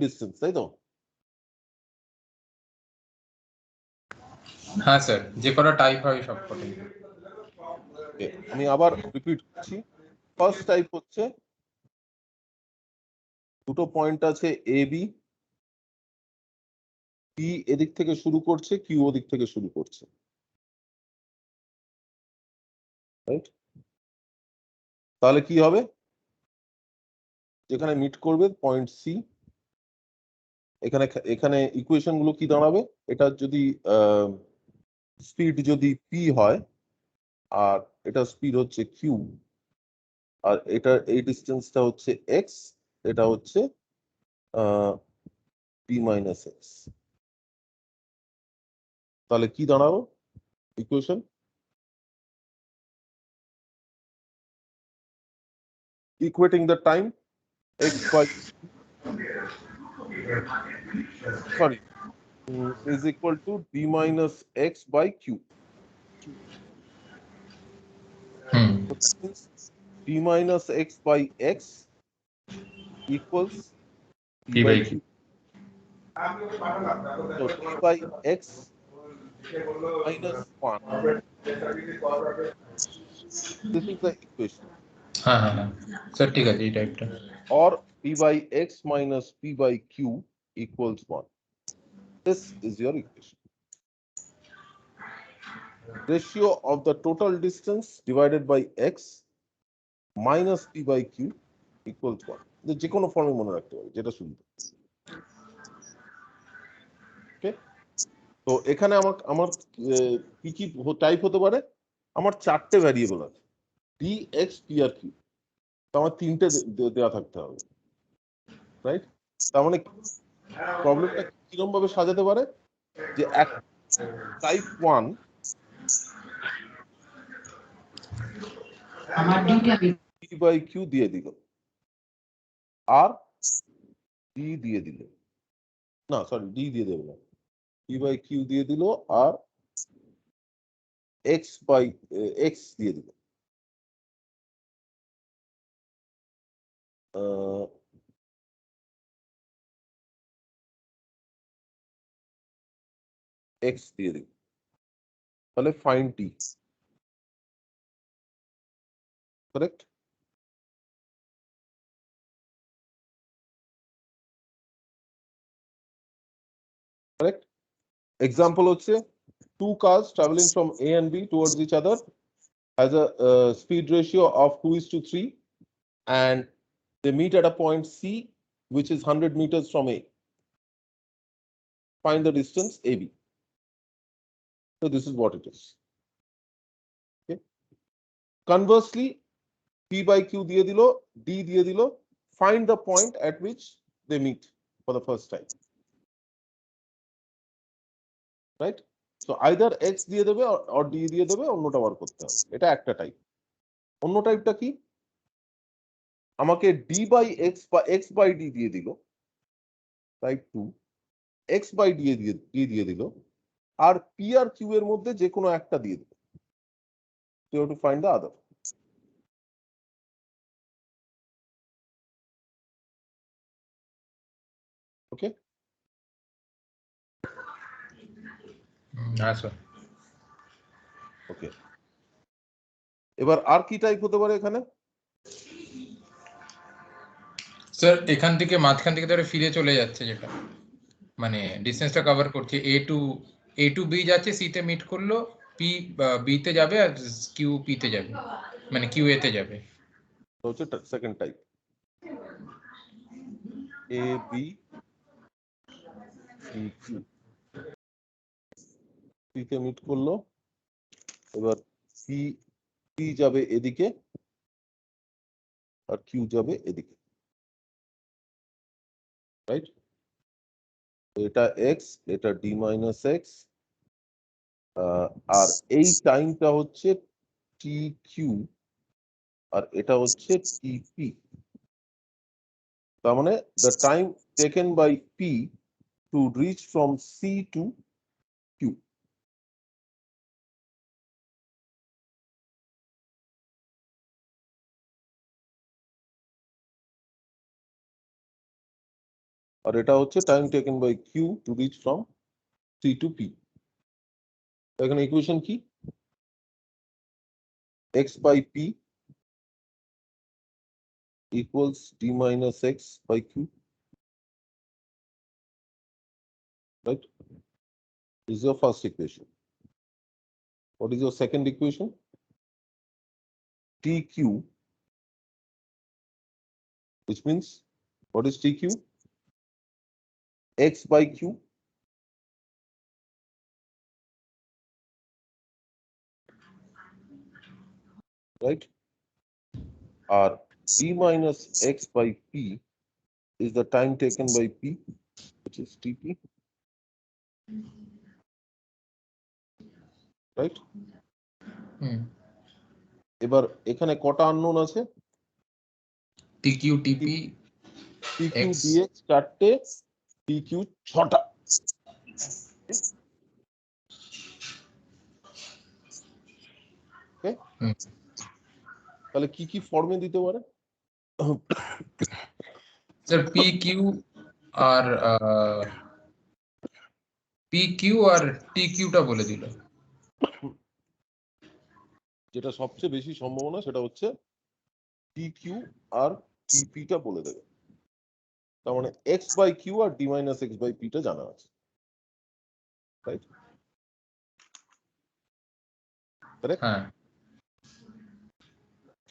Distance, তাই তো? হ্যাঁ স্যার, যে কটা টাইপ হয় সব কটাই। আমি আবার রিপিট করছি। ফার্স্ট টাইপ হচ্ছে দুটো পয়েন্ট আছে এ বি, পি এদিক থেকে শুরু করছে, কিউ ওদিক থেকে শুরু করছে, রাইট? তাহলে কি হবে? যেখানে মিট করবে পয়েন্ট সি, এখানে এখানে ইকুয়েশন গুলো কি দাঁড়াবে? এটা যদি স্পিড যদি পি হয় আর এটা স্পিড হচ্ছে কিউ, আর এটা এই ডিস্টেন্সটা হচ্ছে এক্স, এটা হচ্ছে পি মাইনাস এক্স, তাহলে কি দাঁড়াবো equation? Equating the time x by sorry is equal to d minus x by q. Hmm. So that means d minus x by x equals d P by by q. Q. So d by x minus 1. This is the equation. হ্যাঁ হ্যাঁ হ্যাঁ sir, ঠিক আছে এই টাইপটা। Or d by x minus p by q equals 1. This is your equation. Ratio of the total distance divided by x minus p by q equals 1. যে কোনো ফর্মে মনে রাখতে পারবে, যেটা সুবিধা। ওকে, তো এখানে আমার আমার কি কি টাইপ হতে পারে? আমার চারটে ভ্যারিয়েবল আছে, D x P R Q, তো আমার তিনটে দেওয়া থাকতে হবে, রাইট? তার মানে প্রবলেমটা কিরকম ভাবে সাজাতে পারে যে এক টাইপ 1 পি বাই কিউ দিয়ে দিল আর ডি দিয়ে দিল, না সরি ডি দিয়ে দেবে না, পি বাই কিউ দিয়ে দিল আর এক্স বাই এক্স দিয়ে দিল। এক্স দিয়ে দিল, তাহলে ফাইন টি, কারেক্ট? কারেক্ট। এক্সাম্পল হচ্ছে two cars traveling from A and B towards each other has a speed ratio of 2:3 and they meet at a point C which is 100 meters from A. Find the distance AB. So this is what it is. Okay. Conversely, P by Q দিয়ে দিল, D দিয়ে দিল, find the point at which they meet for the first time. Right? So either X দিয়ে দেবে or D দিয়ে দেবে, অন্যটা বার করতে হবে। এটা একটা টাইপ। অন্য টাইপটা কি? আমাকে D by X বা X by D দিয়ে দিল, টাইপ 2, X by D দিয়ে দিল, আর P আর Q এর মধ্যে যে কোনো একটা দিয়ে দিল। You have to find the other. Okay? হ্যাঁ স্যার। ওকে, এবার আর কি টাইপ হতে পারে এখানে? স্যার এখান থেকে মাঝখান থেকে ধরে ফিরে চলে যাচ্ছে, যেটা মানে ডিসটেন্সটা কভার করছে, এ টু বি যাচ্ছে, সি তে মিট করলো, পি বি তে যাবে আর কিউ পি তে যাবে, মানে কিউ এ তে যাবে। হচ্ছে second type, A B C Q, C তে মিট করলো, এবার পি পি যাবে এদিকে আর কিউ যাবে এদিকে, রাইট? এটা এক্স, এটা ডি মাইনাস এক্স, আর এই টাইমটা হচ্ছে টি কিউ আর এটা হচ্ছে টি পি। তার মানে the time taken by P to reach from C to Q. আর এটা হচ্ছে time taken by Q to reach from C to P. এখানে ইকুয়েশন কি? X by P equals d minus x by q, right? This is your first equation. What is your second equation? tq, which means what is tq? X by q, right? Or d minus x by p is the time taken by p, which is tp, right? এবার এখানে কটা unknown আছে? tq tp tq x dx চারটে, tq ছটা। ওকে, তাহলে কি কি ফর্মে দিতে পারে? স্যার pq আর pq আর tq টা বলে দিল। যেটা সবচেয়ে বেশি সম্ভাবনা সেটা হচ্ছে tq আর tp টা বলে দেবে। তার মানে x বাই কিউ আর d minus x by p টা জানা আছে, রাইট? কারেক্ট? হ্যাঁ,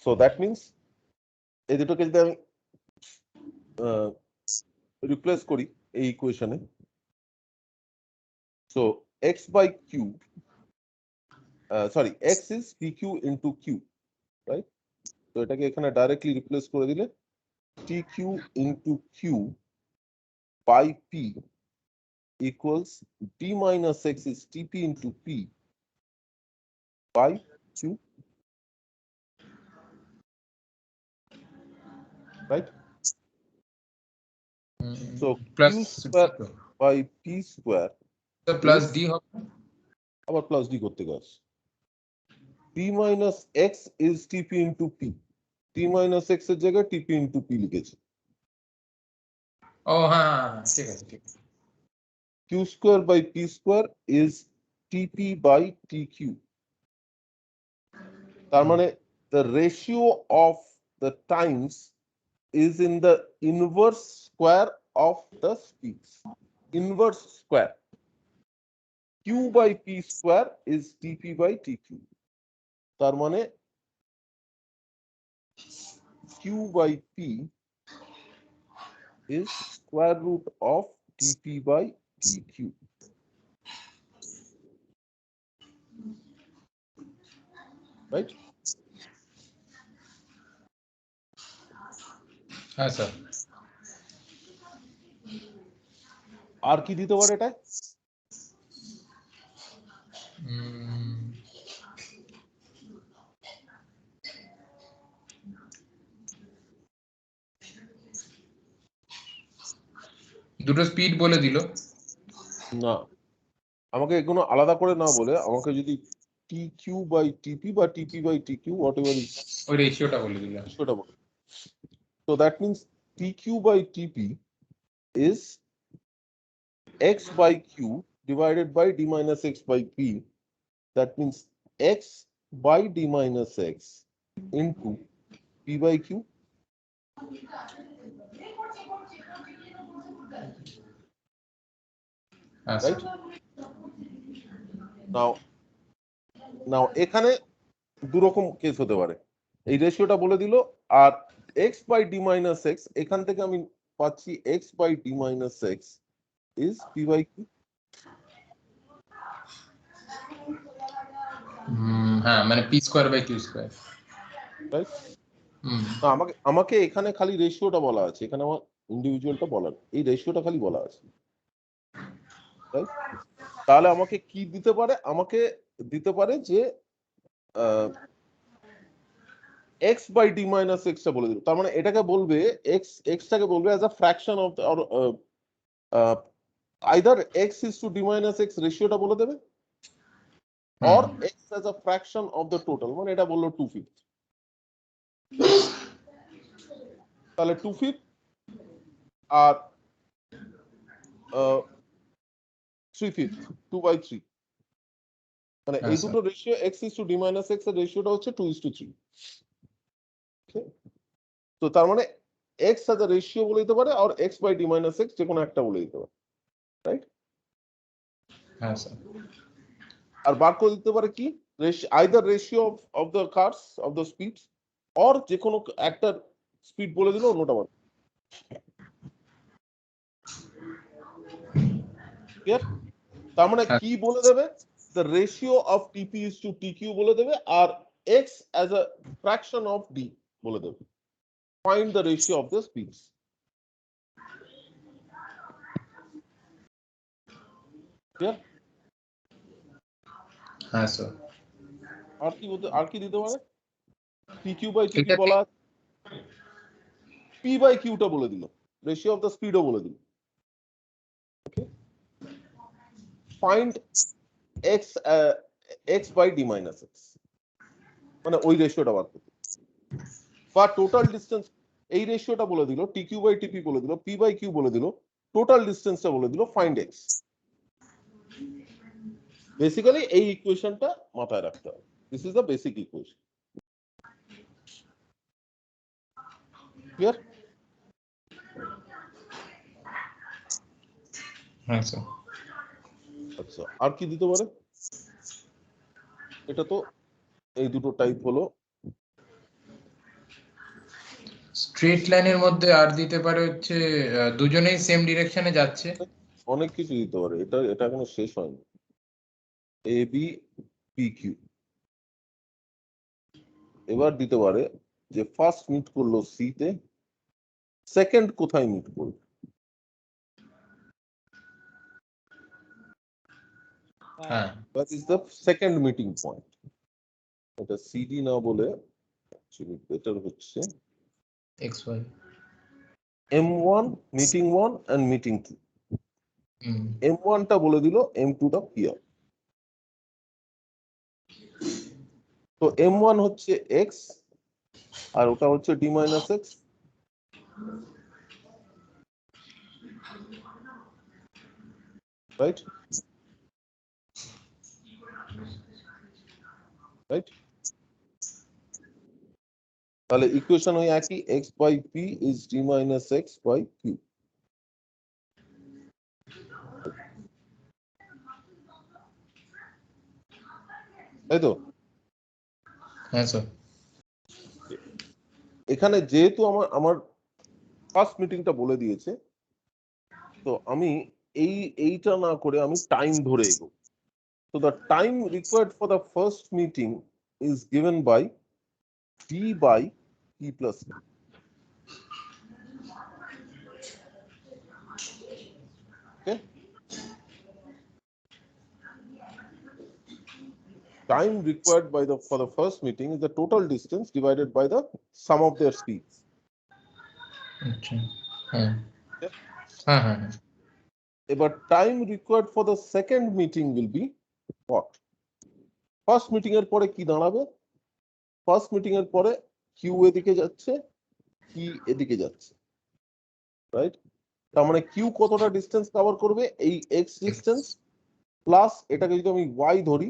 সো দ্যাট মিন্স এই দুটোকে যদি আমি রিপ্লেস করি এই ইকুয়েশনে, সো x by Q, sorry x is pq into q, right? তো এটাকে এখানে ডাইরেক্টলি রিপ্লেস করে দিলে tq into q by p equals d minus x is tp into p by q, right? So plus q square by p square plus is d হবে। আবার plus d করতে গেছে। p minus x is tp into p, t minus x এর জায়গায় tp into p লিখেছি। ও হ্যাঁ, ঠিক আছে, ঠিক আছে। q square by p square is tp by tq, তার মানে the ratio of the times is in the inverse square of the speeds. Inverse square. Q by P square is TP by TQ. তার মানে Q by P is square root of TP by TQ. Right? হ্যাঁ sir. আর কি দিতে পারে এটা? দুটো speed বলে দিল। না, আমাকে এগুলো আলাদা করে না বলে আমাকে যদি TQ by TP বা TP by TQ whatever is ওই রেশিওটা বলে দিল। সেটা বলে। So that means TQ by TP is x by q divided by d minus x by p. That means x by d minus x into p by q. Right? Now এখানে দুরকম case হতে পারে। এই রেশিওটা বলে দিল, আর x by d minus x এখান থেকে আমি পাচ্ছি x by d minus x is p by q. হ্যাঁ, মানে p square by q square. Right? না, আমাকে এখানে খালি রেশিওটা বলা আছে, এখানে আমার ইন্ডিভিজুয়ালটা বলা নেই, এই রেশিওটা খালি বলা আছে। রাইট? তাহলে আমাকে কি দিতে পারে? আমাকে দিতে পারে যে x by d minus x টা বলে দিল। তার মানে এটাকে বলবে x টাকে বলবে as a fraction of the, or either x is to d minus x রেশিওটা বলে দেবে, or x as a fraction of the total, মানে এটা বললো 2/5। তাহলে 2/5 আর 3/5 2/3 মানে এই দুটো ratio x is to d minus x এর রেশিওটা হচ্ছে 2:3 তো তার মানে x as a রেশিও বলে দিতে পারে আর x by d minus x যে কোনো একটা বলে দিতে পারে রাইট হ্যাঁ স্যার আর বার করে দিতে পারে কি either ratio of the cars of the speeds or যে কোনো একটা স্পিড বলে দিল অন্যটা বার ক্লিয়ার তার মানে কি বলে দেবে the ratio of TP is to TQ বলে দেবে আর x as a fraction of d বলে দেবে find the ratio of the speeds clear হ্যাঁ স্যার আর কি দিতে পারে PQ by TP বলা P by Q টা বলে দিল রেশিও অফ দ্য স্পিডও বলে দিল ওকে find x x by d minus x মানে ওই রেশিওটা বার করতে বা টোটাল ডিসটেন্স এই রেশিওটা বলে দিল TQ by TP বলে দিল P by Q বলে দিল টোটাল ডিসটেন্সটা বলে দিল ফাইন্ড x বেসিক্যালি এই ইকুয়েশনটা মাথায় রাখতে হবে this is the basic equation clear হ্যাঁ স্যার আচ্ছা আর কি দিতে পারে এটা তো এই দুটো টাইপ হলো স্ট্রেট লাইনের মধ্যে আর দিতে পারে হচ্ছে দুজনেই সেম ডিরেকশনে যাচ্ছে অনেক কিছু দিতে পারে এটা এখনো শেষ হয়নি এ বি পি কিউ এবার দিতে পারে যে ফার্স্ট মিট করলো সি তে সেকেন্ড কোথায় মিট করবে হ্যাঁ that is the second meeting point এটা সিডি না বলে অ্যাকচুয়ালি বেটার হচ্ছে xy m1 meeting 1 and meeting 2 m1 টা বলে দিল m2 টা হিয়ার তো m1 হচ্ছে x আর ওটা হচ্ছে d minus x right right তাহলে ইকুয়েশন ওই একই x by p is d minus x by q তাই তো হ্যাঁ স্যার এখানে যেহেতু আমার ফার্স্ট মিটিংটা বলে দিয়েছে তো আমি এইটা না করে আমি টাইম ধরে এগোবো so the time required for the first meeting is given by d by p plus q okay time required for the first meeting is the total distance divided by the sum of their speeds আচ্ছা হ্যাঁ হ্যাঁ হ্যাঁ এবার time required for the second meeting will be what first meeting এর পরে কি দাঁড়াবে first meeting এর পরে কিউ এদিকে যাচ্ছে কি এদিকে যাচ্ছে রাইট তার মানে কিউ কতটা ডিসটেন্স কভার করবে এই এক্স ডিসটেন্স প্লাস এটাকে যদি আমি ওয়াই ধরি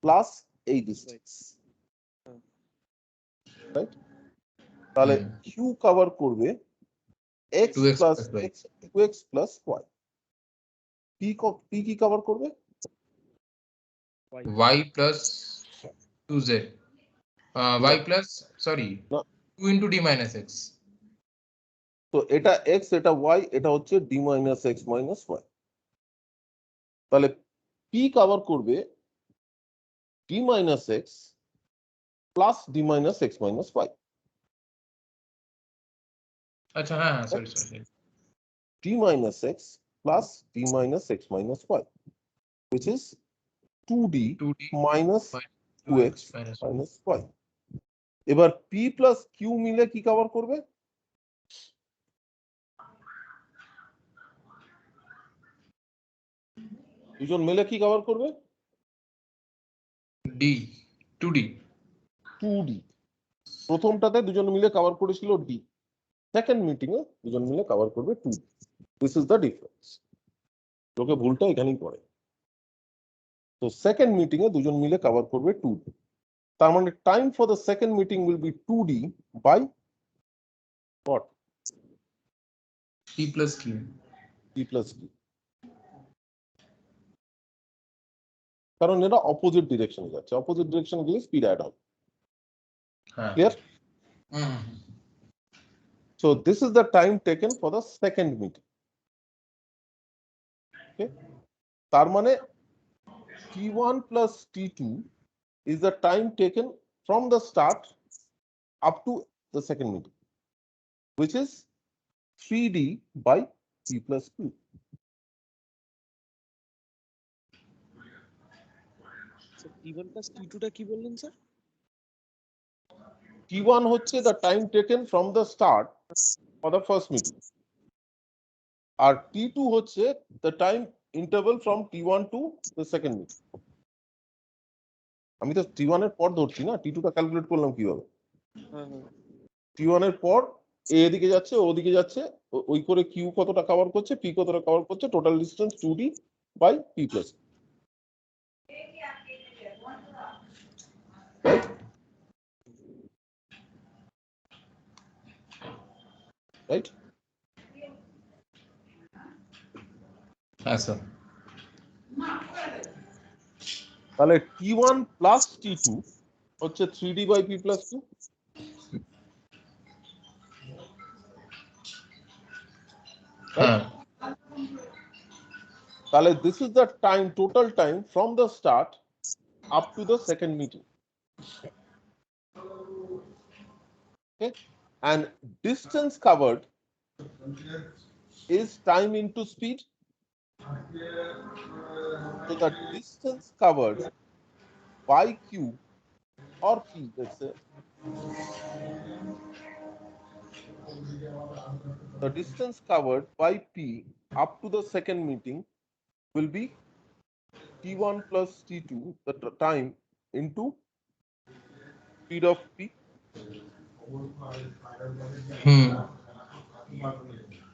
প্লাস এই ডিসটেন্স রাইট তাহলে কিউ কভার করবে X 2x plus plus y. X 2x plus Y P কি কভার করবে y plus 2z y plus sorry না 2 into d minus x তো এটা x এটা y এটা হচ্ছে d minus x minus y তাহলে p কভার করবে d minus x plus d minus x minus y আচ্ছা হ্যাঁ হ্যাঁ sorry d minus x plus d minus x minus y which is 2d 2d minus 2x 2x minus y এবার p plus q মিলে কি cover করবে দুজন মিলে কি কভার করবে d 2d 2d প্রথমটাতে দুজন মিলে কভার করেছিল d সেকেন্ড মিটিং এ দুজন মিলে কভার করবে 2d this is the difference লোকে ভুলটা এখানেই করে। তো সেকেন্ড মিটিং এ দুজন মিলে কভার করবে 2D। তার মানে time for the second meeting will be 2D by what? P plus Q. P plus Q। কারণ এটা অপোজিট ডিরেকশনে যাচ্ছে, অপোজিট ডিরেকশনে গেলে স্পিড অ্যাড হবে। হ্যাঁ। Clear? So this is the time taken for the second meeting. Okay? তার মানে T1 plus T2 is the time taken from the start up to the second meeting, which is 3D by P plus Q. T1 plus T2 টা কি বললেন sir? T1 হচ্ছে the time taken from the start for the first meeting, R T2 হচ্ছে the time interval from T1 to the second meeting. আমি তো T1 এর পর ধরছি না, T2 টা ক্যালকুলেট করলাম কিভাবে? T1 এর পর এ এদিকে যাচ্ছে, ওদিকে যাচ্ছে, ওই করে Q কতটা কভার করছে, P কতটা কভার করছে, total distance 2D by P plus. Right? হ্যাঁ স্যার। তাহলে T1 প্লাস T2 হচ্ছে 3D বাই P প্লাস 2। হ্যাঁ। তাহলে this is the time, total time from the start up to the second meeting. Okay? And distance covered is time into speed. So the distance covered by Q or P, let's say, the distance covered by P up to the second meeting will be T1 plus T2, the time into speed of P,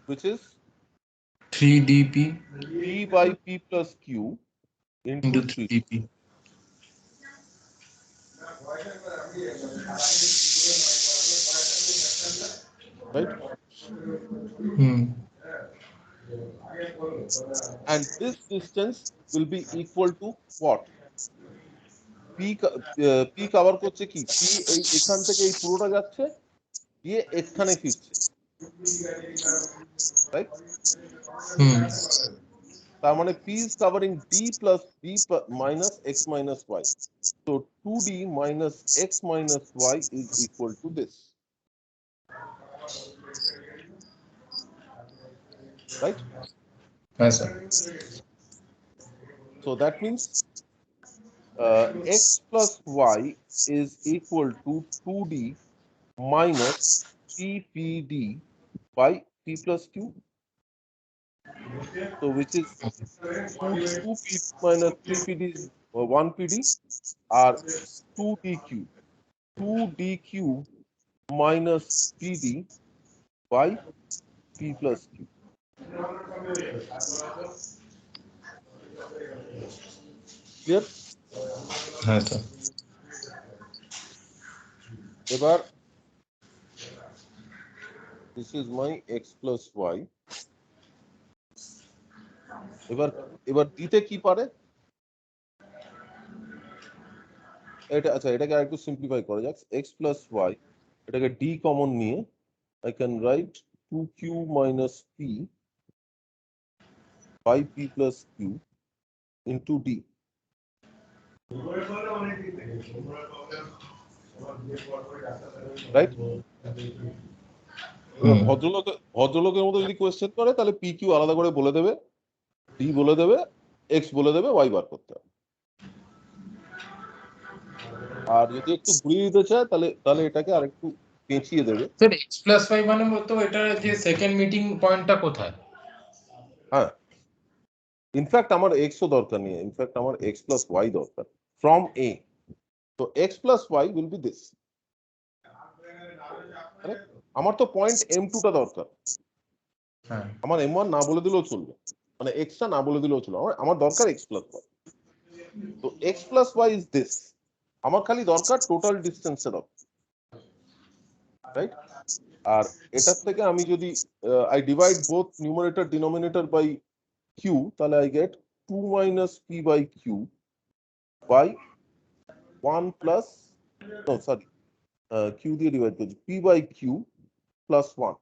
which is 3dp P by P plus Q into 3D. 3dp. Right? And this distance will be equal to what? P cover করছে কি? P এই এখান থেকে এই পুরোটা যাচ্ছে, দিয়ে এখানে ফিরছে। Right? তার মানে P is covering D plus D minus X minus Y. So 2D minus X minus Y is equal to this. Right? হ্যাঁ স্যার। So that means X plus Y is equal to 2D minus PPD by P plus Q. So which is 2P minus 3PD is 1PD or 2DQ. 2DQ minus PD by P plus Q. Clear? হ্যাঁ sir. এবার this is my X plus Y. এবার দিতে কি পারে? এটা আচ্ছা, এটাকে আরেকটু সিম্পলিফাই করা যাক। X plus Y, এটাকে D কমন নিয়ে I can write 2Q minus P by P plus Q into D. Right? ভদ্রলোকের মতো যদি কোয়েশ্চেন করে তাহলে পি কিউ আলাদা করে বলে দেবে, ডি বলে দেবে, এক্স বলে দেবে, ওয়াই বার করতে হবে। আর যদি একটু ঘুরিয়ে দিতে চায় তাহলে এটাকে আরেকটু পেঁচিয়ে দেবে। স্যার x plus y মানে বলতে এটা যে সেকেন্ড মিটিং পয়েন্টটা কোথায়? হ্যাঁ, ইনফ্যাক্ট আমার এক্স ও দরকার নেই, ইনফ্যাক্ট আমার এক্স প্লাস ওয়াই দরকার ফ্রম এ। তো X plus why will be this. আমার তো পয়েন্ট M2 টা দরকার, আমার M1 না বলে দিলেও চলবে। মানে এক্সটা না বলে দিলেও চলো, আমার দরকার এক্স প্লাস ওয়াই। তো X plus Y is this, আমার খালি দরকার টোটাল ডিস্টেন্সের রাইট। আর এটার থেকে আমি যদি I divide both numerator denominator by Q, তাহলে I get 2 minus P by Q by 1 plus, no sorry, Q দিয়ে ডিভাইড করছি, P by Q plus 1,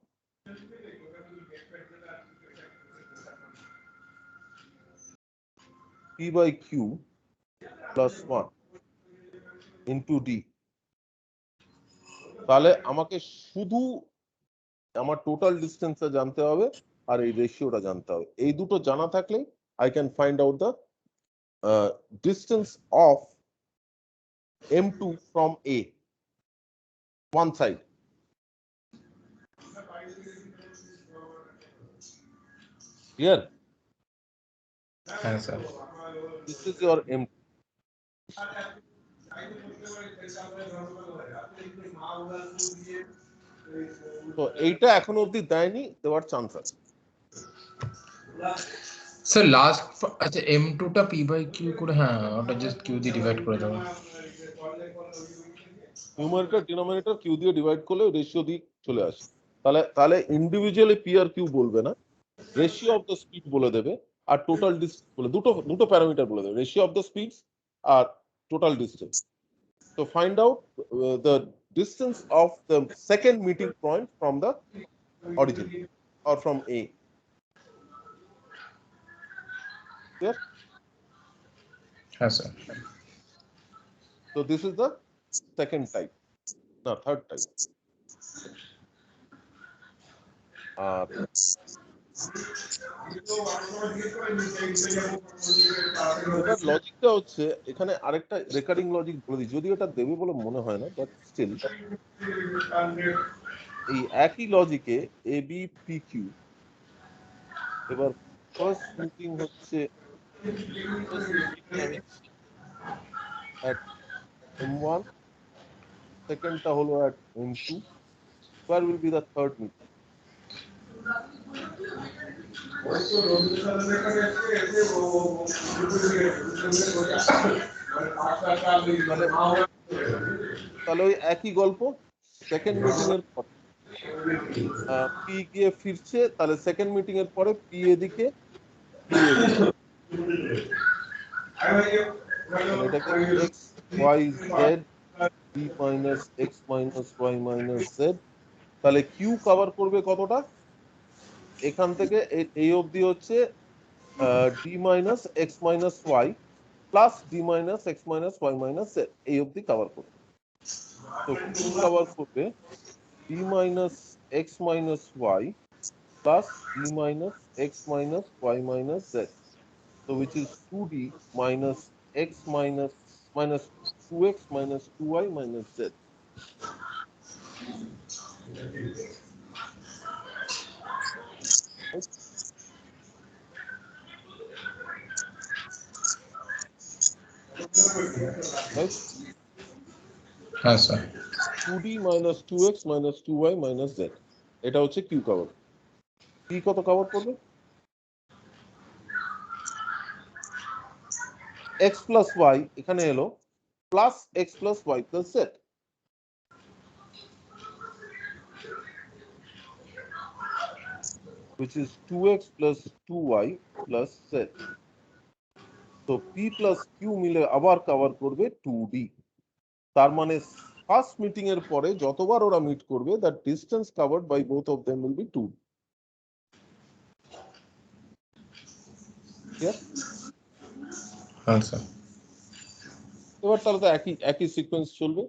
P by Q plus 1 into D. তাহলে আমাকে শুধু আমার টোটাল ডিস্টেন্সটা জানতে হবে আর এই রেশিওটা জানতে হবে। এই দুটো জানা থাকলে I can find out the distance of M2 from A, one side. Clear? হ্যাঁ sir. This is your M2. তো এইটা এখনো অবধি দেয়নি, দেওয়ার চান্স আছে। স্যার লাস্ট, আচ্ছা M2 টা P বাই Q করে, হ্যাঁ ওটা জাস্ট Q দিয়ে ডিভাইড করে দেবো। নিউমারেটর ডিনোমিনেটর কিউ দিয়ে ডিভাইড করলে রেশিও দিয়ে চলে আসে। তাহলে তাহলে ইন্ডিভিজুয়ালি পি আর কিউ বলবে না, রেশিও অফ দ্য স্পিড বলে দেবে আর টোটাল ডিস্টেন্স বলে, দুটো প্যারামিটার বলে দেবে, রেশিও অফ দ্য স্পিডস আর টোটাল ডিস্টেন্স। তো find out the distance of the second meeting point from the origin or from A. Clear? হ্যাঁ স্যার। So this is the second type, no, third type. এবার লজিকটা হচ্ছে এখানে আরেকটা recurring logic বলে দিই, যদিও এটা দেবে বলে মনে হয় না, বাট স্টিল এই একই লজিকে এ বি পি কিউ। এবার ফার্স্ট মিটিং হচ্ছে at M1, সেকেন্ডটা হলো at M2, where will be the third meeting? তাহলে ওই একই গল্প, সেকেন্ড মিটিং এর পর পি গিয়ে ফিরছে, তাহলে সেকেন্ড মিটিং এর পরে পি এদিকে, এটাকে X Y Z B minus X minus Y minus Z. তাহলে কিউ কভার করবে কতটা, এখান থেকে এই অবধি হচ্ছে D minus X minus Y plus D minus X minus Y minus Z, এই অবধি কভার করবে। তো কিউ কভার করবে D minus X minus Y plus d minus x minus y minus z. So which is 2d minus x minus 2x minus 2y minus z. Right? হ্যাঁ sir. 2d minus 2x minus 2y minus z. এটা হচ্ছে q cover. p কত cover করবে? x plus y এখানে এলো plus x plus y plus z. Which is 2x plus 2y plus z. So p plus q মিলে আবার cover করবে 2d. তার মানে ফার্স্ট মিটিং এর পরে যতবার ওরা মিট করবে, the distance covered by both of them will be 2। হ্যাঁ স্যার। এবার তাহলে তো একই সিকোয়েন্স চলবে।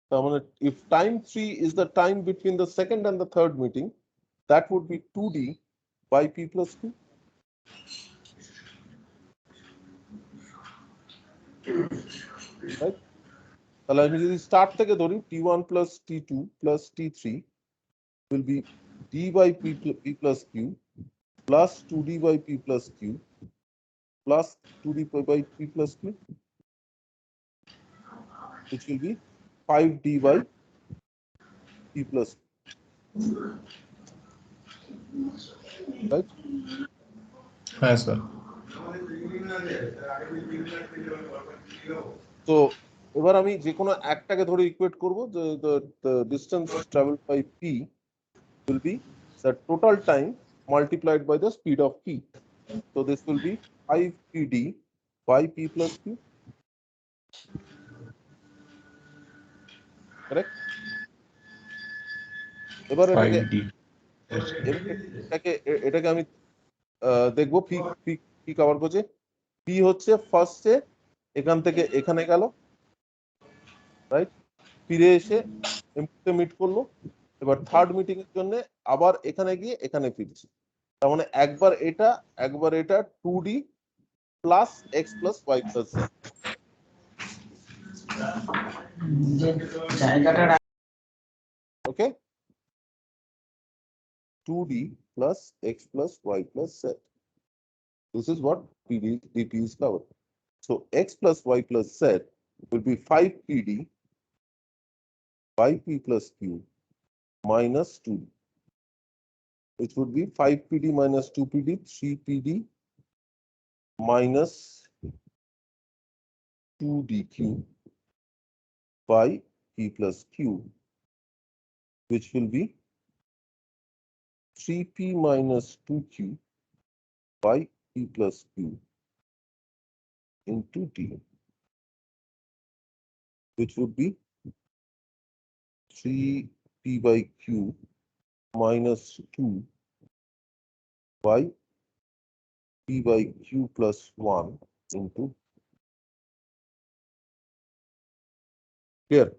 তার মানে if time 3 is the time between the second and the third meeting, that would be 2d by p plus q. Right? তাহলে আমি যদি স্টার্ট থেকে ধরি t1 plus t2 plus t3 will be d by p plus q plus 2d by p plus q plus 2d by p plus q, which will be 5d by p plus q. Right? হ্যাঁ sir. তো এবার আমি যে কোনো একটাকে ধরে equate করব, the distance traveled by p will be the total time multiplied by the speed of p. So this will be 5pd by p plus q, correct? এবার এটাকে 5D এটাকে আমি দেখবো পি পি কি কভার করছে। P হচ্ছে ফার্স্টে এখান থেকে এখানে গেল, রাইট? ফিরে এসে এমপিতে মিট করলো, এবার থার্ড মিটিং এর জন্য আবার এখানে গিয়ে এখানে ফিরছে। তার মানে একবার এটা 2d plus X plus Y plus Z. Okay, 2d plus x plus y plus z. This is what dp is covered. So x plus y plus z will be 5pd by p plus q minus 2d, which would be 5pd minus 2pd, 3pd minus 2dq by p plus q, which will be 3p minus 2q by p plus q into d, which would be 3p by q minus 2 by p by q plus 1 into. Clear?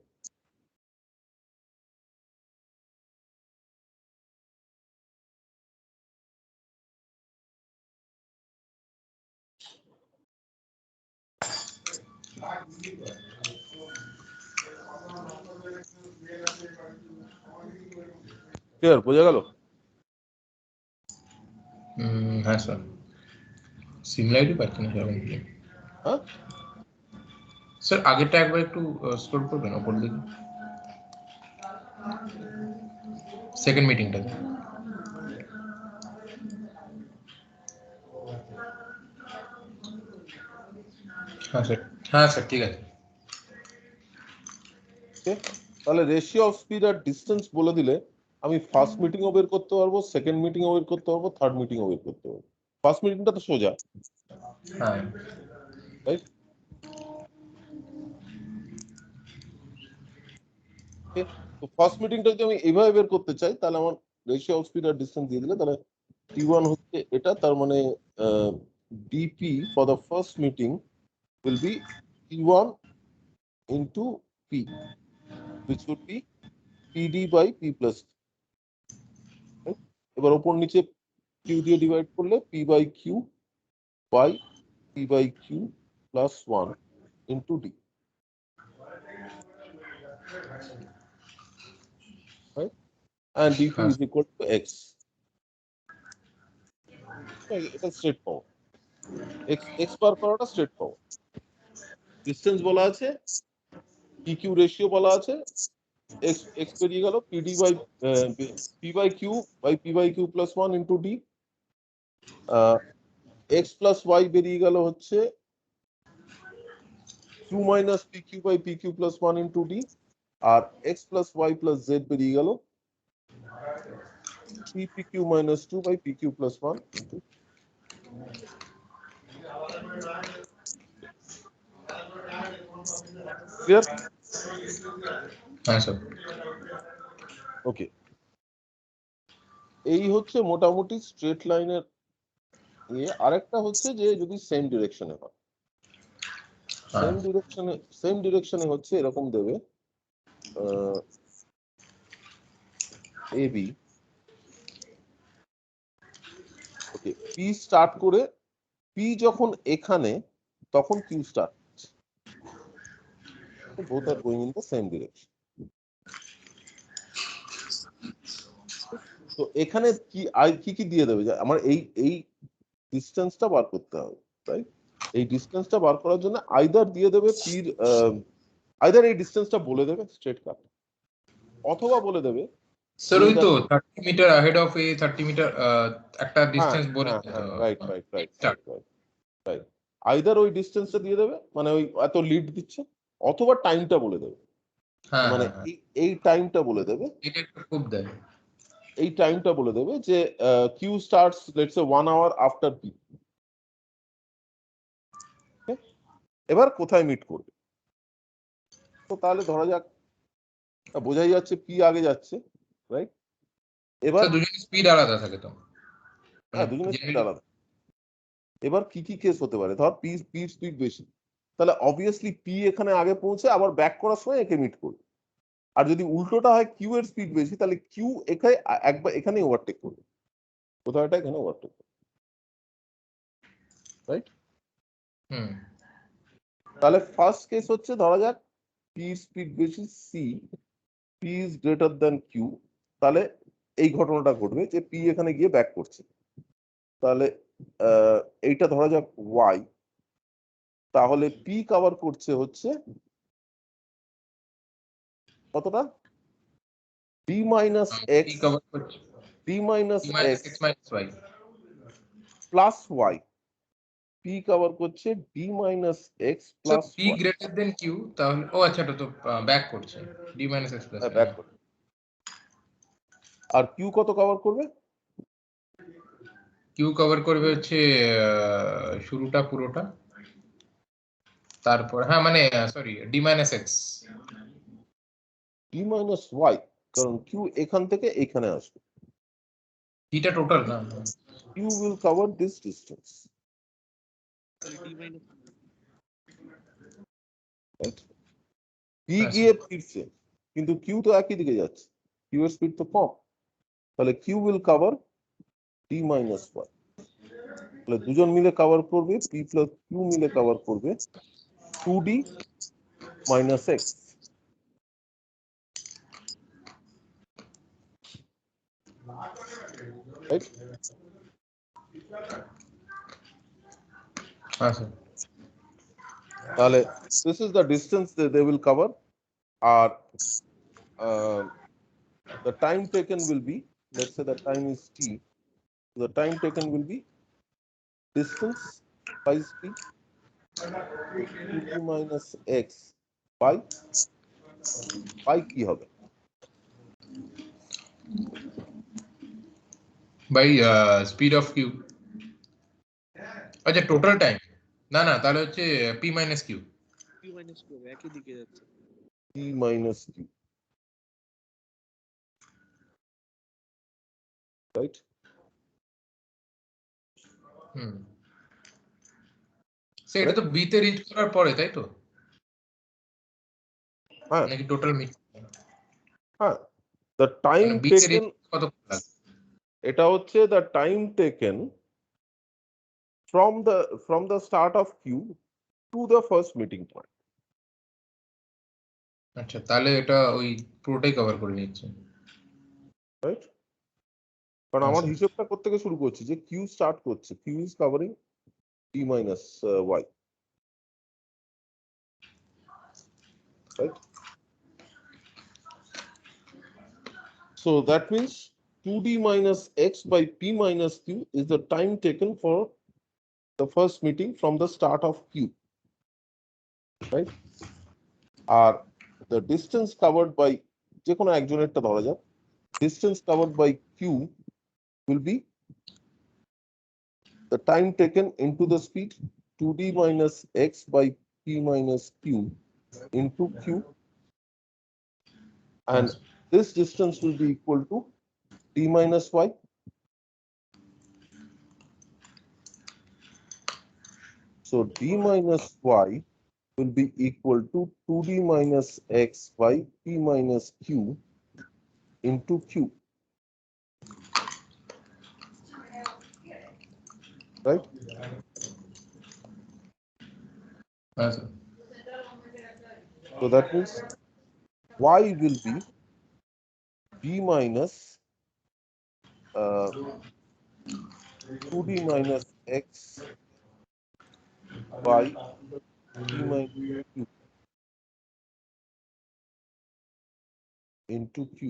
Clear? বোঝা গেল? হ্যাঁ sir. Similarity পাচ্ছি না সেরকম কি। হ্যাঁ, sir আগেরটা একবার একটু স্ক্রল করবেন ওপর দিকে, সেকেন্ড মিটিংটাতে। হ্যাঁ স্যার, হ্যাঁ স্যার ঠিক আছে। তাহলে রেশিও অফ স্পিড আর ডিস্টেন্স বলে দিলে আমি ফার্স্ট মিটিংও বের করতে পারবো, সেকেন্ড মিটিংও বের করতে পারবো, থার্ড মিটিংও বের করতে পারবো। ফার্স্ট মিটিংটা তো সোজা, হ্যাঁ রাইট? তো ফার্স্ট মিটিংটা যদি আমি এইভাবে বের করতে চাই, তাহলে আমার রেশিও অফ স্পিড আর ডিস্টেন্স দিয়ে দিলে, তাহলে T1 হচ্ছে এটা, তার মানে DP for the first meeting will be T1 into P, which would be PD by P plus Q. Right? এবার ওপর নিচে Q দিয়ে ডিভাইড করলে P by Q by P by Q plus 1 into D. Right? And dP is equal to X. এটা straight পাওয়ার, X বার করাটা straight পাওয়ার। Distance বলা আছে, PQ ratio বলা আছে, x বেরিয়ে গেল PD by P by Q by P by Q plus 1 into D. X plus Y বেরিয়ে গেল হচ্ছে Q minus PQ by PQ plus 1 into D. R X plus Y plus Z বেরিয়ে গেল 3PQ minus 2 by PQ plus 1 into D. Clear? হ্যাঁ sir. ওকে, এই হচ্ছে মোটামুটি straight লাইনের ইয়ে। আরেকটা হচ্ছে যে যদি সেম ডিরেকশনে হয়, সেম ডিরেকশনে হচ্ছে এরকম দেবে এবি। ওকে, পি স্টার্ট করে, পি যখন এখানে তখন Q start, both are going in the same direction. তো এখানে কি কি দিয়ে দেবে, যে আমার এই ডিসটেন্সটা বার করতে হবে, রাইট? এই ডিসটেন্সটা বার করার জন্য আইদার দিয়ে দেবে পির, আইদার এই ডিসটেন্সটা বলে দেবে স্ট্রেট কাট, অথবা বলে দেবে স্যার ওই তো 30 metre ahead of a 30 metre একটা ডিসটেন্স বলে রাইট আইদার ওই ডিসটেন্সটা দিয়ে দেবে, মানে ওই এত লিড দিচ্ছে, অথবা টাইমটা বলে দেবে, হ্যাঁ মানে এই টাইমটা বলে দেবে, এটা একটু খুব দেয়। এই টাইমটা বলে দেবে যে Q starts let's say 1 hour after P. এবার কোথায় মিট করবে? তো তাহলে ধরা যাক বোঝাই যাচ্ছে পি আগে যাচ্ছে, রাইট? এবার স্যার দুজনের স্পিড আলাদা থাকে তো, মানে দুজনের স্পিড generally- আলাদা। এবার কি কি কেস হতে পারে? ধর পি স্পিড বেশি, তাহলে অবভিয়াসলি পি এখানে আগে পৌঁছে আবার ব্যাক করার সময় একে মিট করবে। আর যদি উল্টোটা হয় কিউ এর স্পিড বেশি, তাহলে কিউ এখানে একবার এখানে ওভারটেক করবে, কোথাও এটা এখানে ওভারটেক করবে, রাইট? হুম তাহলে ফার্স্ট কেস হচ্ছে ধরা যাক পি স্পিড বেশি, see P is greater than Q, তাহলে এই ঘটনাটা ঘটবে যে পি এখানে গিয়ে ব্যাক করছে। তাহলে এইটা ধরা যাক ওয়াই, তাহলে পি কভার করছে হচ্ছে কতটা? ডি মাইনাস এক্স, কভার করছে D minus t minus X x minus y। Plus Y. P cover করছে D minus X sir plus p greater than q, তাহলে ও আচ্ছা এটা তো ব্যাক করছে d minus x plus y। Back করবে। আর Q কত কভার করবে? q কভার করবে হচ্ছে শুরুটা পুরোটা, তারপর হ্যাঁ মানে sorry d minus x। D minus Y, কারণ কিউ এখান থেকে এখানে আসবে। এটা টোটাল না। Q will cover this distance, তাহলে ডি মাইনাস রাইট? পি গিয়ে ফিরছে, কিন্তু কিউ তো একই দিকে যাচ্ছে, কিউ এর স্পিড তো কম, তাহলে Q will cover D minus Y. তাহলে দুজন মিলে কভার করবে, পি প্লাস কিউ মিলে কভার করবে 2d মাইনাস এক্স, রাইট? হ্যাঁ স্যার। তাহলে this is the distance that they will cover, or the time taken will be, let's say the time is t, the time taken will be distance by speed, so 2d minus x by কি হবে? By speed of Q. আচ্ছা total time, না না তাহলে হচ্ছে p minus q। Q minus Q একই দিকে যাচ্ছে। t minus q, right? Hmm sir এটা তো b তে রিচ করার পরে তাই তো, হ্যাঁ নাকি টোটাল মিট হ্যাঁ, the time মানে b তে রিচ taken, কত লাগে? এটা হচ্ছে the time taken from the start of q to the first meeting point, আচ্ছা তাহলে এটা ওই পুরোটাই কভার করে নিচ্ছে। right? কারণ আমার হিসেবটা কোত্থেকে শুরু করছি যে কিউ স্টার্ট করছে, Q is covering T minus Y, right? So that means 2d minus x by p minus q is the time taken for the first meeting from the start of q, right? আর the distance covered by যে কোনো একজনেরটা ধরা যাক, distance covered by q will be the time taken into the speed 2d minus x by p minus q into q, and this distance will be equal to d minus y. So d minus y will be equal to 2d minus x by p minus q into q, right? হ্যাঁ স্যার। So that means y will be d minus 2d minus x by p minus q into q.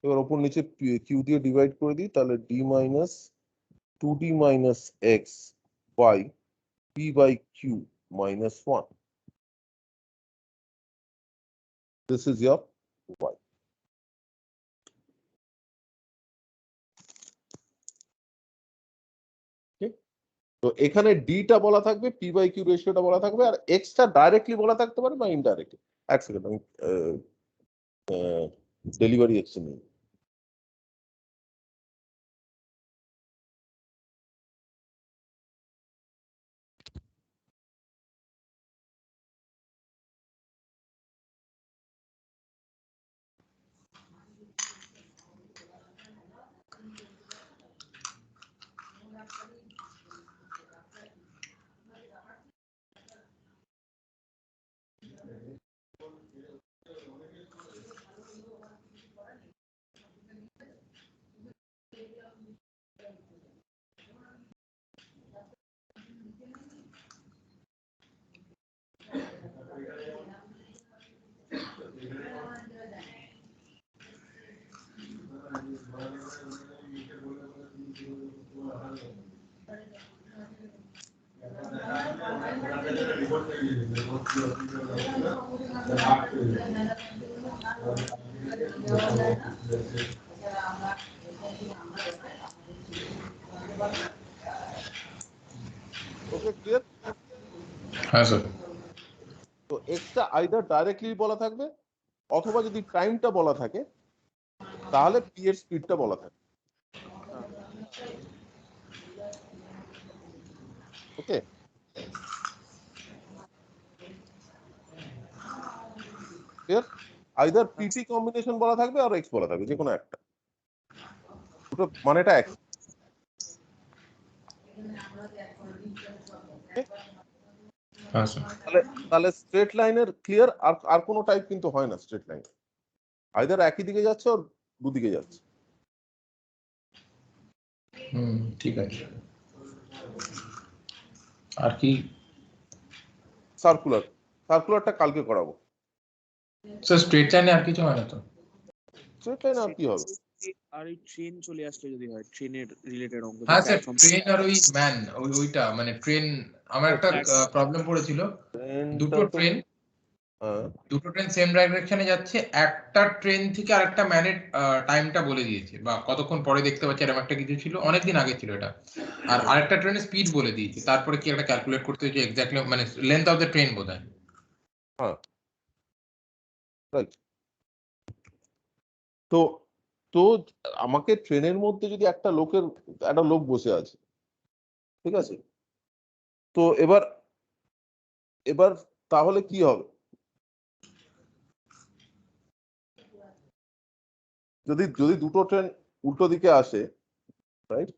এবার ওপর নিচে Q দিয়ে divide করে দিই, তাহলে D minus 2d minus X by P by Q minus 1. This is your y. তো এখানে ডিটা বলা থাকবে, পি বাই কিউ রেশিওটা বলা থাকবে, আর এক্সটা ডাইরেক্টলি বলা থাকতে পারে বা ইনডাইরেক্টলি। এক সেকেন্ড, আমি ডেলিভারি এক্সচেঞ্জ নিই। ওকে, ক্লিয়ার? হ্যাঁ স্যার। তো এক্সটা আইদার ডাইরেক্টলি বলা থাকবে, অথবা যদি টাইমটা বলা থাকে তাহলে পি এর স্পিডটা বলা থাকে। ওকে, ক্লিয়ার? আইদার পিটি কম্বিনেশন বলা থাকবে আর এক্স বলা থাকবে, যে কোনো একটা, দুটো মানেটা এক। হ্যাঁ স্যার। তাহলে স্ট্রেট লাইনের ক্লিয়ার, আর কোনো টাইপ কিন্তু হয় না স্ট্রেট লাইন, আইদার একই দিকে যাচ্ছে আর দুদিকে যাচ্ছে। ঠিক আছে। আর কি? সার্কুলারটা কালকে করাবো। স্যার স্ট্রেট লাইনে আর কিছু হয় না তো? স্ট্রেট লাইন আর কি হবে? আর এই ট্রেন চলে আসলে যদি হয়, ট্রেনের রিলেটেড অঙ্ক। হ্যাঁ স্যার, ট্রেন আর ওই ম্যান, ওইটা মানে ট্রেন, আমার একটা প্রবলেম পড়েছিল। দুটো ট্রেন সেম ডাইরেকশনে যাচ্ছে, একটা ট্রেন থেকে আরেকটা ম্যানের টাইমটা বলে দিয়েছে বা কতক্ষণ পরে দেখতে পাচ্ছে, এরকম একটা কিছু ছিল, অনেকদিন আগে ছিল এটা। আর আরেকটা ট্রেনের স্পিড বলে দিয়েছে, তারপরে কি একটা ক্যালকুলেট করতে হয়েছে এক্স্যাক্টলি, মানে লেন্থ অফ দ্য ট্রেন বোধহয়। হ্যাঁ, রাইট। তো তো আমাকে ট্রেনের মধ্যে যদি একটা লোক বসে আছে, ঠিক আছে, তো এবার তাহলে কি হবে? যদি দুটো ট্রেন উল্টো দিকে আসে, রাইট,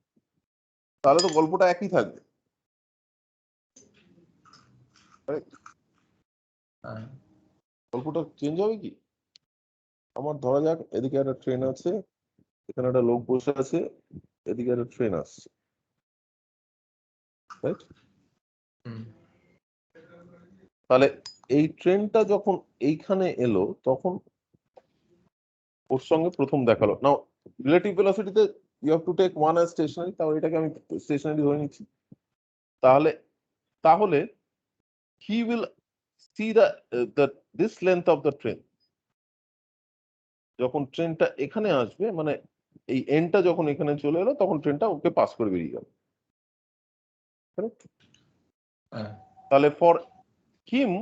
তাহলে তো গল্পটা একই থাকবে। গল্পটা চেঞ্জ হবে কি? আমার ধরা যাক এদিকে একটা ট্রেন আছে, এখানে একটা লোক বসে আছে, এদিকে একটা ট্রেন আসছে, রাইট? তাহলে এই ট্রেনটা যখন এইখানে এলো, তখন ওর সঙ্গে প্রথম দেখালো। নাও রিলেটিভ ভেলোসিটিতে you have to take one as stationary, তাহলে এটাকে আমি স্টেশনারি ধরে নিচ্ছি। তাহলে he will see this length of the train যখন ট্রেনটা এখানে আসবে, মানে এই এন্ডটা যখন এখানে চলে এলো, তখন ট্রেনটা ওকে পাস করে বেরিয়ে গেল। তাহলে for him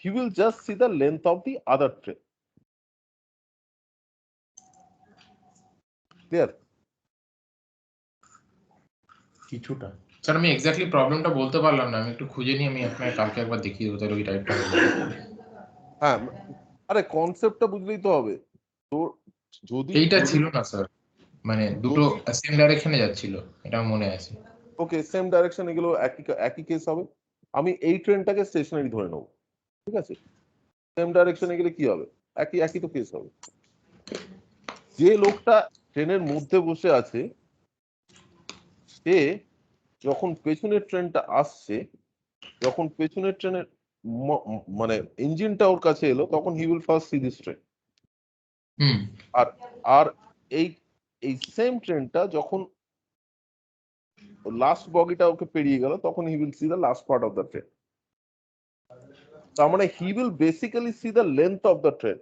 he will just see the length of the other train. Clear? কিছুটা স্যার, আমি এক্স্যাক্টলি প্রবলেমটা বলতে পারলাম না, আমি একটু খুঁজে নিয়ে আমি আপনাকে কালকে একবার দেখিয়ে দেবো, তাহলে ওই টাইপটা। হ্যাঁ, আরে কনসেপ্টটা বুঝলেই তো হবে। তো যদি এইটা ছিল না স্যার, মানে দুটো সেম ডাইরেকশনে যাচ্ছিল, এটা মনে আছে। ওকে, সেম ডাইরেকশন, এগুলো একই কেস হবে। আমি এই ট্রেনটাকে স্টেশনারি ধরে নেবো, ঠিক আছে? সেম ডাইরেকশনে গেলে কি হবে? একই তো কেস হবে। যে লোকটা ট্রেনের মধ্যে বসে আছে, সে যখন পেছনের ট্রেনটা আসছে, যখন পেছনের ট্রেনের মানে ইঞ্জিনটা ওর কাছে এলো, তখন he will first see this train. আর আর এই এই সেম ট্রেনটা যখন লাস্ট বগিটা ওকে পেরিয়ে গেল তখন he will see the last part of the train. তার মানে he will basically see the length of the train,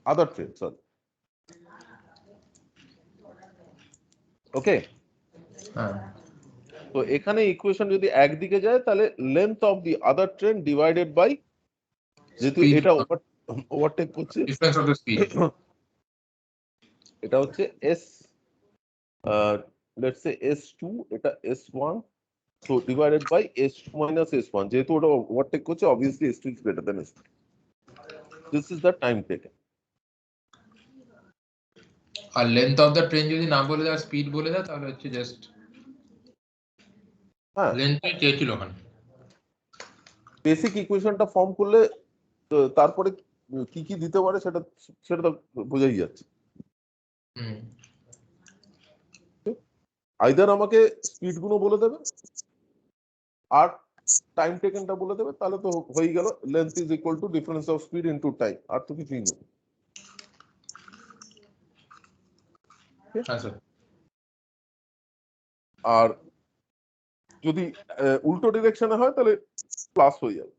other train, sorry. Okay, হ্যাঁ তো এখানে ইকুয়েশন যদি একদিকে যায় তাহলে length of the other train divided by, যেহেতু Speed. এটা ওভারটেক করছে, ডিফারেন্স অফ দ্য স্পিড। এটা হচ্ছে এস, লেটস সে S2, এটা S1, so divided by S2 minus S1, যেহেতু ওটা ওভারটেক করছে obviously S2 is greater than S1. This is the time taken. আর লেন্থ অফ দ্য ট্রেন যদি না বলে দেয় স্পিড বলে দেয় তাহলে হচ্ছে জাস্ট হ্যাঁ, লেন্থই চেয়েছিল ওখানে। বেসিক ইকুয়েশনটা ফর্ম করলে তারপরে কি কি দিতে পারে সেটা সেটা তো বোঝাই যাচ্ছে। হুম আইদার আমাকে স্পিড গুলো বলে দেবে আর টাইম টেকেনটা বলে দেবে, তাহলে তো হয়ে গেল length is equal to difference of speed into time, আর তো কিছুই নেই। হ্যাঁ স্যার। আর যদি উল্টো ডিরেকশনে হয় তাহলে প্লাস হয়ে যাবে।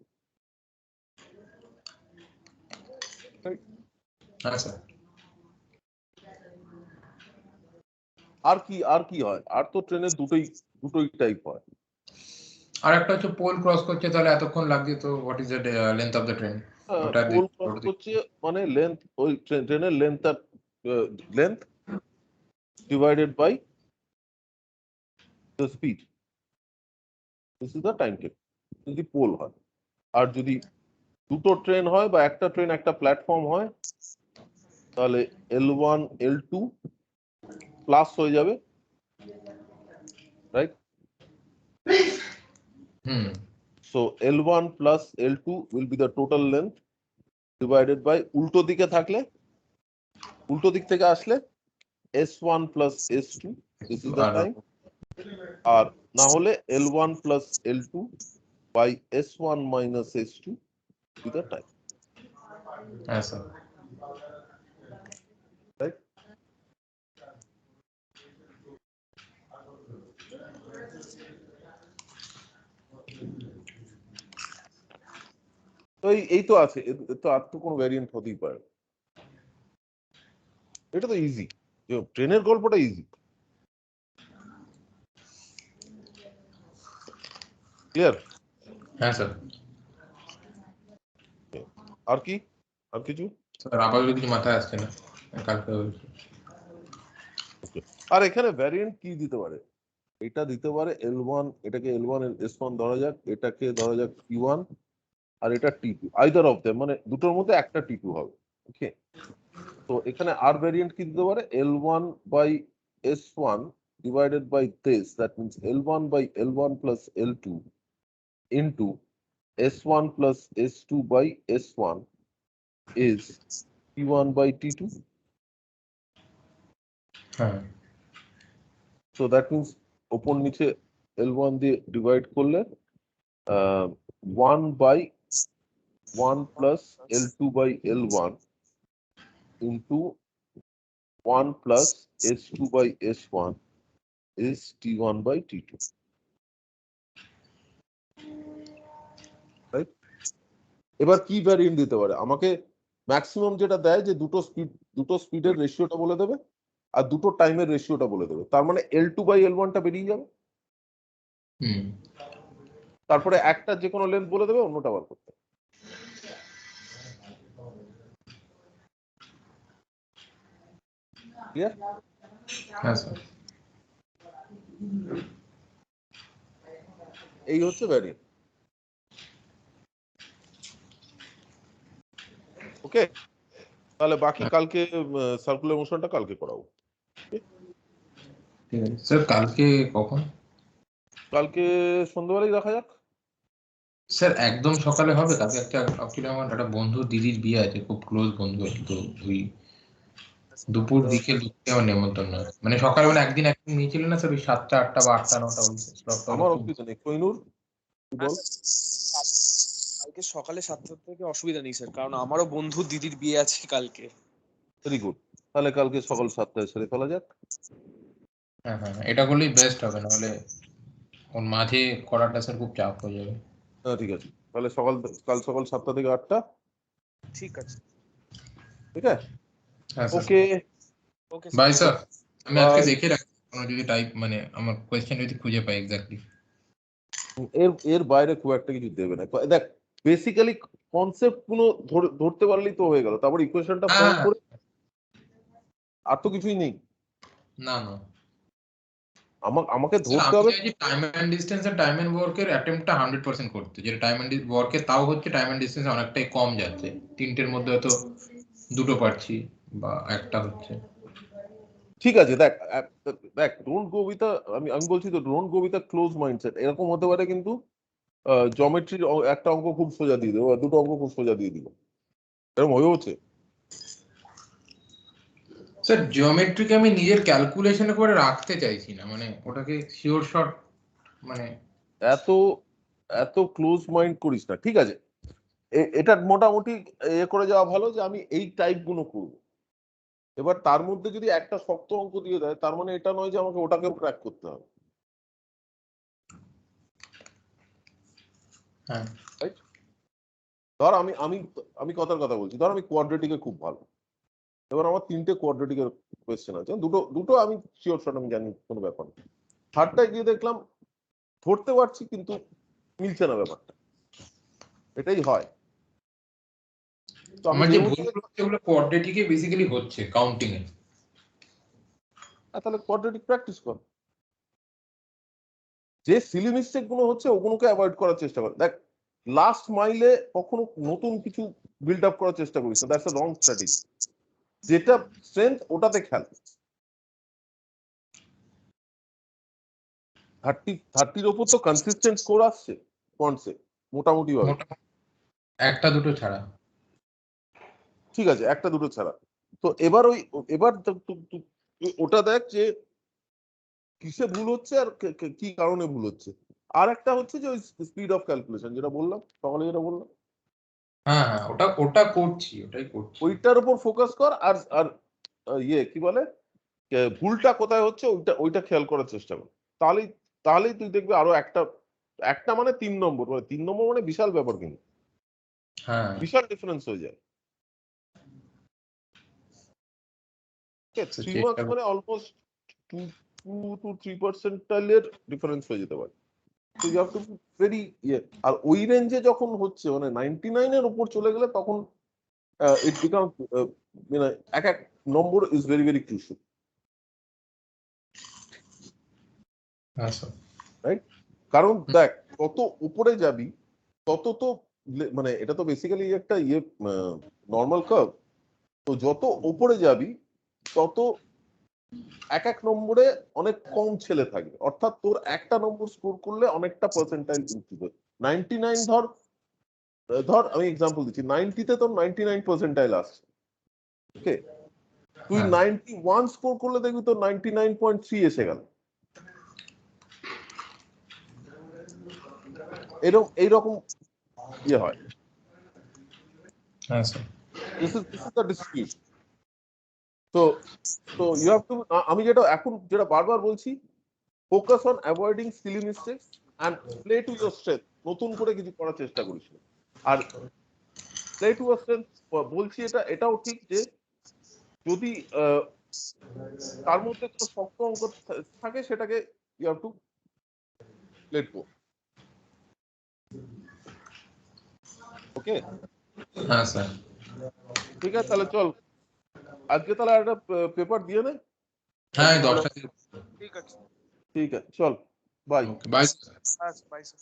হ্যাঁ স্যার। আর কি হয়? আর তো ট্রেনের দুটোই টাইপ হয়। আর একটা হচ্ছে পোল ক্রস করছে তাহলে এতক্ষণ লাগছে, তো what is the length of the train? ওটা পোল ক্রস করছে মানে লেন্থ, ওই ট্রেনের লেন্থ আর length divided by the speed, this is the time taken যদি পোল হয়। আর যদি দুটো ট্রেন হয় বা একটা ট্রেন একটা প্ল্যাটফর্ম হয় তাহলে L1 L2 প্লাস হয়ে যাবে, right? Hmm So L1 plus L2 will be the total length divided by, উল্টো দিকে থাকলে, উল্টো দিক থেকে আসলে S1 plus S2, this is the time. আর না হলে L1 plus L2 by S1 minus S2 is the time. হ্যাঁ স্যার। Right? তো এই তো আছে, তো আর তো কোনো ভ্যারিয়েন্ট হতেই পারে। এটা তো ইজি, ট্রেনের গল্পটা ইজি। ক্লিয়ার? হ্যাঁ স্যার। আর কি, আর কিছু? স্যার আপাতত কিছু মাথায় আসছে না, কালকে আর এখানে ভ্যারিয়েন্ট কি দিতে পারে? এটা দিতে পারে L1, এটাকে L1 S1 ধরা যাক, এটাকে ধরা যাক T1, আর এটা T2, আইদার অফ দেম, মানে দুটোর মধ্যে একটা T2 হবে। ওকে, তো এখানে আর ভ্যারিয়েন্ট কি দিতে পারে? L1 by S1 divided by this, that means L1 by L1 plus L2 into S1 plus S2 by S1 is T1 by T2. হ্যাঁ So that means ওপর নিচে L1 দিয়ে ডিভাইড করলে 1 by 1 plus L2 by L1 into 1 plus S2 by S1 is T1 by T2. Right? এবার কি variant দিতে পারে আমাকে? ম্যাক্সিমাম যেটা দেয় যে দুটো স্পিডের রেশিওটা বলে দেবে আর দুটো টাইমের রেশিওটা বলে দেবে, তার মানে L2 by L1 টা বেরিয়ে যাবে। হুম তারপরে একটা যে কোনো লেন্থ বলে দেবে, অন্যটা বার করতে। ক্লিয়ার? হ্যাঁ স্যার। এই হচ্ছে ভ্যারিয়েন্ট। ওকে, তাহলে বাকি কালকে সার্কুলার মোশনটা কালকে করাবো। ঠিক আছে স্যার। কালকে কখন? কালকে সন্ধ্যাবেলায় দেখা যাক। স্যার একদম সকালে হবে? কালকে একটা অ্যাকচুয়ালি আমার একটা বন্ধু দিদির বিয়ে আছে, খুব ক্লোজ বন্ধু, তো ওই দুপুর বিকেল দুপুরে আমার নেমন্তন্ন আছে। মানে সকালে মানে একদিন নিয়েছিলেন না স্যার, ওই 7টা 8টা বা 8টা 9টা ওই স্লটটা আমার অসুবিধা নেই। কোহিনুর তুই বল। কালকে সকালে 7টা থেকে অসুবিধা নেই স্যার, কারণ আমারও বন্ধু দিদির বিয়ে আছে কালকে। ভেরি গুড, তাহলে কালকে সকাল 7টায় সেরে ফেলা যাক। হ্যাঁ হ্যাঁ, এটা করলেই বেস্ট হবে, নাহলে ওর মাঝে করাটা স্যার খুব চাপ হয়ে যাবে। হ্যাঁ ঠিক আছে, তাহলে কাল সকাল 7টা থেকে 8টা। ঠিক আছে। ঠিক আছে, হ্যাঁ স্যার। ওকে ওকে বাই স্যার, আমি আজকে Bye. দেখে রাখি কোনো যদি টাইপ মানে আমার কোয়েশ্চেন যদি খুঁজে পাই এক্স্যাক্টলি। এর বাইরে খুব একটা কিছু দেবে না। দেখ বেসিক্যালি কনসেপ্ট গুলো ধরতে পারলেই তো হয়ে গেল, তারপর ইকুয়েশনটা সলভ করে, আর তো কিছুই নেই। না না আমাকে স্যার, ধরতে আমি হবে। চাইছি টাইম এন্ড ডিসটেন্স আর টাইম এন্ড ওয়ার্কের অ্যাটেম্পটটা 100% করতে, যেটা টাইম এন্ড ওয়ার্কে তাও হচ্ছে, টাইম এন্ড ডিসটেন্স অনেকটাই কম যাচ্ছে, তিনটের মধ্যে হয়তো দুটো পারছি বা একটা হচ্ছে। ঠিক আছে, দেখ দেখ ডোন্ট গো উইথ আমি বলছি তো don't go with a close mindset. এরকম হতে পারে কিন্তু জমেট্রির একটা অঙ্ক খুব সোজা দিয়ে দেবো, দুটো অঙ্ক খুব সোজা দিয়ে দিব, এরকম হয়ে হচ্ছে। স্যার জিওমেট্রিকে আমি নিজের ক্যালকুলেশনে করে রাখতে চাইছি না, মানে ওটাকে শিওর শট মানে। এত এত ক্লোজ মাইন্ড করিস না, ঠিক আছে। এটা মোটামুটি করে যাওয়া ভালো যে আমি এই টাইপ গুলো করবো। এবার তার মধ্যে যদি একটা শক্ত অঙ্ক দিয়ে দেয়, তার মানে এটা নয় যে আমাকে ওটাকেও ক্র্যাক করতে হবে। হ্যাঁ রাইট? ধর আমি আমি আমি কথার কথা বলছি, ধর আমি কোয়াড্রেটিকে খুব ভালো, এবার আমার 3টে কোয়াড্রেটিকের কোয়েশ্চেন আছে, দুটো দুটো আমি শিওর শট আমি জানি কোনো ব্যাপার না। থার্ডটায় গিয়ে দেখলাম ধরতে পারছি কিন্তু মিলছে না ব্যাপারটা, এটাই হয়। তো আমি আমার যে যেহেতু ভুলগুলো হচ্ছে ওগুলো কোয়াড্রেটিকে বেসিক্যালি হচ্ছে কাউন্টিং এ। তাহলে কোয়াড্রেটিক প্র্যাকটিস কর। যে সিলি মিস্টেক গুলো হচ্ছে ওগুলোকে অ্যাভয়েড করার চেষ্টা কর। দেখ লাস্ট মাইলে কখনো নতুন কিছু বিল্ড আপ করার চেষ্টা করিস না, দ্যাটস আ রং স্ট্র্যাটেজি। যেটা স্ট্রেংথ ওটাতে খেল। 30-30 ওপর তো কনসিস্টেন্ট স্কোর আসছে পয়েন্টসে মোটামুটি ভাবে। একটা দুটো ছাড়া। ঠিক আছে, একটা দুটো ছাড়া। তো এবার ওটা দেখ যে কিসে ভুল হচ্ছে আর কি কারণে ভুল হচ্ছে। আর একটা হচ্ছে যে ওই স্পিড অফ ক্যালকুলেশন, যেটা বললাম সকালে, যেটা বললাম হ্যাঁ হ্যাঁ, ওটা ওটা করছি, ওটাই করছি। ওইটার উপর ফোকাস কর। আর আর কি বলে ভুলটা কোথায় হচ্ছে ওইটা খেয়াল করার চেষ্টা কর। তাহলেই তাহলেই তুই দেখবি আরো একটা একটা মানে 3 নম্বর, মানে 3 নম্বর মানে বিশাল ব্যাপার, কিন্তু হ্যাঁ বিশাল ডিফারেন্স হয়ে যায়। তো 3 চেষ্টা মার্কস মানে অলমোস্ট 2-3% ডিফারেন্স হয়ে যেতে পারে। তো ইউ হ্যাভ টু ভেরি আর ওই রেঞ্জে যখন হচ্ছে মানে 99-এর উপর চলে গেলে তখন ইট বিকাম মানে এক এক number is very very crucial. হ্যাঁ স্যার। রাইট? কারণ দেখ তত উপরে যাবি তত তো মানে এটা তো বেসিক্যালি একটা নর্মাল কার্ভ। তো যত উপরে যাবি তত এক এক নম্বরে অনেক কম ছেলে থাকবে, অর্থাৎ তোর একটা নম্বর স্কোর করলে অনেকটা পার্সেন্টাইল ইনক্রিজ হয়। 99 ধর ধর আমি এক্সাম্পল দিচ্ছি, 90-তে তোর 99 আসছে, ওকে, তুই হ্যাঁ 91 স্কোর করলে দেখবি তোর 99.3 এসে গেল। এইরকম হয়। হ্যাঁ sir. This is the distribution. তো তো ইউ হ্যাভ টু, আমি যেটা বারবার বলছি, focus on avoiding silly mistakes and play to your strength. নতুন করে কিছু করার চেষ্টা করিস না। আর প্লে টু ইউর স্ট্রেংথ বলছি, এটাও ঠিক যে যদি তার মধ্যে কোনো শক্ত অঙ্ক থাকে সেটাকে you have to play to. Okay, হ্যাঁ স্যার। ঠিক আছে, তাহলে চল আজকে তাহলে একটা পেপার দিয়ে নে। হ্যাঁ আজকে তাহলে 10টা। ঠিক আছে। ঠিক আছে, চল বাই। Okay bye sir. আচ্ছা, বাই স্যার।